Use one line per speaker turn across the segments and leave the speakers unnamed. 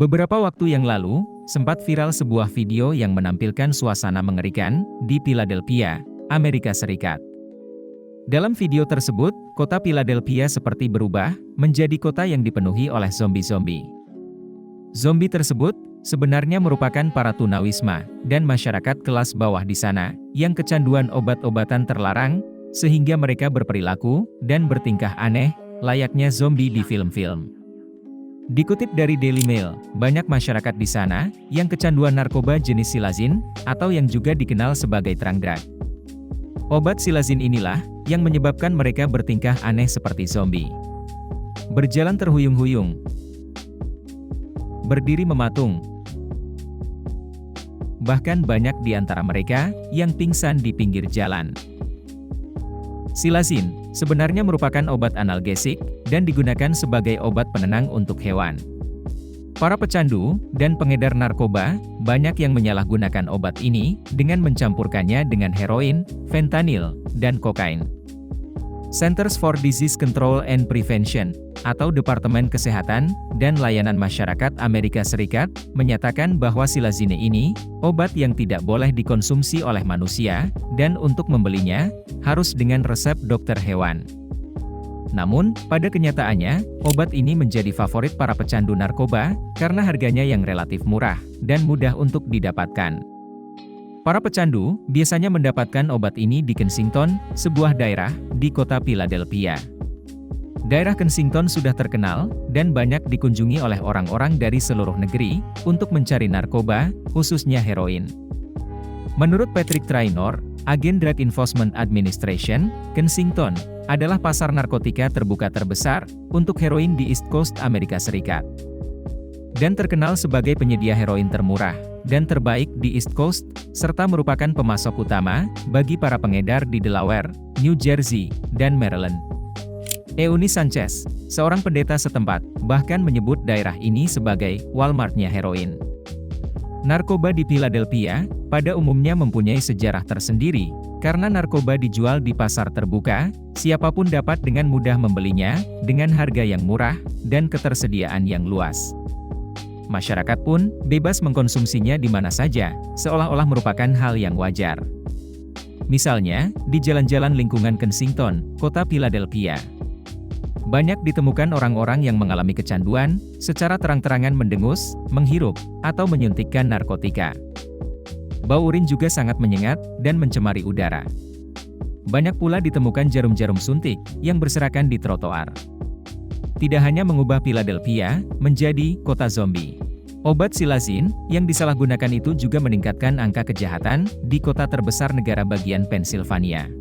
Beberapa waktu yang lalu, sempat viral sebuah video yang menampilkan suasana mengerikan di Philadelphia, Amerika Serikat. Dalam video tersebut, kota Philadelphia seperti berubah menjadi kota yang dipenuhi oleh zombie-zombie. Zombie tersebut sebenarnya merupakan para tunawisma dan masyarakat kelas bawah di sana yang kecanduan obat-obatan terlarang, sehingga mereka berperilaku dan bertingkah aneh, layaknya zombie di film-film. Dikutip dari Daily Mail, banyak masyarakat di sana yang kecanduan narkoba jenis silazin, atau yang juga dikenal sebagai terang drug. Obat silazin inilah yang menyebabkan mereka bertingkah aneh seperti zombie. Berjalan terhuyung-huyung, berdiri mematung. Bahkan banyak di antara mereka yang pingsan di pinggir jalan. Silazin sebenarnya merupakan obat analgesik dan digunakan sebagai obat penenang untuk hewan. Para pecandu dan pengedar narkoba banyak yang menyalahgunakan obat ini dengan mencampurkannya dengan heroin, fentanyl, dan kokain. Centers for Disease Control and Prevention, atau Departemen Kesehatan dan Layanan Masyarakat Amerika Serikat, menyatakan bahwa silazine ini, obat yang tidak boleh dikonsumsi oleh manusia, dan untuk membelinya, harus dengan resep dokter hewan. Namun, pada kenyataannya, obat ini menjadi favorit para pecandu narkoba, karena harganya yang relatif murah, dan mudah untuk didapatkan. Para pecandu biasanya mendapatkan obat ini di Kensington, sebuah daerah di kota Philadelphia. Daerah Kensington sudah terkenal dan banyak dikunjungi oleh orang-orang dari seluruh negeri untuk mencari narkoba, khususnya heroin. Menurut Patrick Traynor, agen Drug Enforcement Administration, Kensington adalah pasar narkotika terbuka terbesar untuk heroin di East Coast Amerika Serikat, dan terkenal sebagai penyedia heroin termurah dan terbaik di East Coast, serta merupakan pemasok utama bagi para pengedar di Delaware, New Jersey, dan Maryland. Eunice Sanchez, seorang pendeta setempat, bahkan menyebut daerah ini sebagai Walmart-nya heroin. Narkoba di Philadelphia pada umumnya mempunyai sejarah tersendiri, karena narkoba dijual di pasar terbuka, siapapun dapat dengan mudah membelinya, dengan harga yang murah, dan ketersediaan yang luas. Masyarakat pun bebas mengkonsumsinya di mana saja, seolah-olah merupakan hal yang wajar. Misalnya, di jalan-jalan lingkungan Kensington, kota Philadelphia. Banyak ditemukan orang-orang yang mengalami kecanduan, secara terang-terangan mendengus, menghirup, atau menyuntikkan narkotika. Bau urin juga sangat menyengat dan mencemari udara. Banyak pula ditemukan jarum-jarum suntik yang berserakan di trotoar. Tidak hanya mengubah Philadelphia menjadi kota zombie. Obat silazin yang disalahgunakan itu juga meningkatkan angka kejahatan di kota terbesar negara bagian Pennsylvania.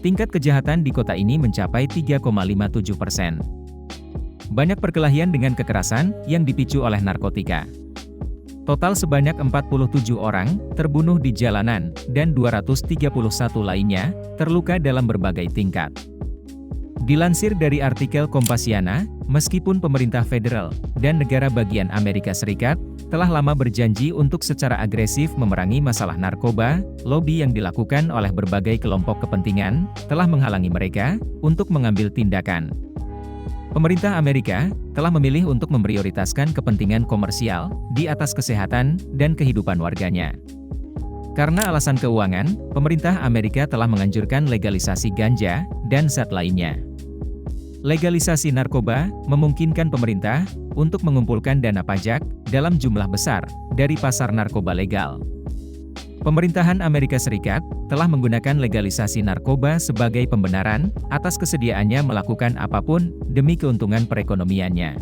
Tingkat kejahatan di kota ini mencapai 3,57%. Banyak perkelahian dengan kekerasan yang dipicu oleh narkotika. Total sebanyak 47 orang terbunuh di jalanan, dan 231 lainnya terluka dalam berbagai tingkat. Dilansir dari artikel Kompasiana, meskipun pemerintah federal dan negara bagian Amerika Serikat telah lama berjanji untuk secara agresif memerangi masalah narkoba, lobi yang dilakukan oleh berbagai kelompok kepentingan telah menghalangi mereka untuk mengambil tindakan. Pemerintah Amerika telah memilih untuk memprioritaskan kepentingan komersial di atas kesehatan dan kehidupan warganya. Karena alasan keuangan, pemerintah Amerika telah menganjurkan legalisasi ganja dan zat lainnya. Legalisasi narkoba memungkinkan pemerintah untuk mengumpulkan dana pajak dalam jumlah besar dari pasar narkoba legal. Pemerintahan Amerika Serikat telah menggunakan legalisasi narkoba sebagai pembenaran atas kesediaannya melakukan apapun demi keuntungan perekonomiannya.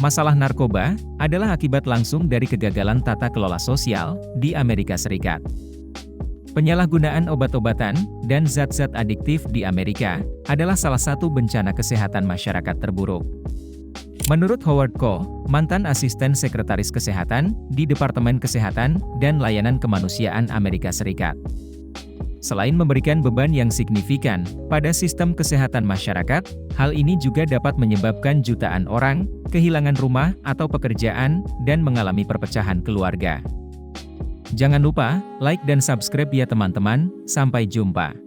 Masalah narkoba adalah akibat langsung dari kegagalan tata kelola sosial di Amerika Serikat. Penyalahgunaan obat-obatan dan zat-zat adiktif di Amerika adalah salah satu bencana kesehatan masyarakat terburuk. Menurut Howard Koh, mantan asisten sekretaris kesehatan di Departemen Kesehatan dan Layanan Kemanusiaan Amerika Serikat. Selain memberikan beban yang signifikan pada sistem kesehatan masyarakat, hal ini juga dapat menyebabkan jutaan orang kehilangan rumah atau pekerjaan dan mengalami perpecahan keluarga. Jangan lupa like dan subscribe ya teman-teman, sampai jumpa.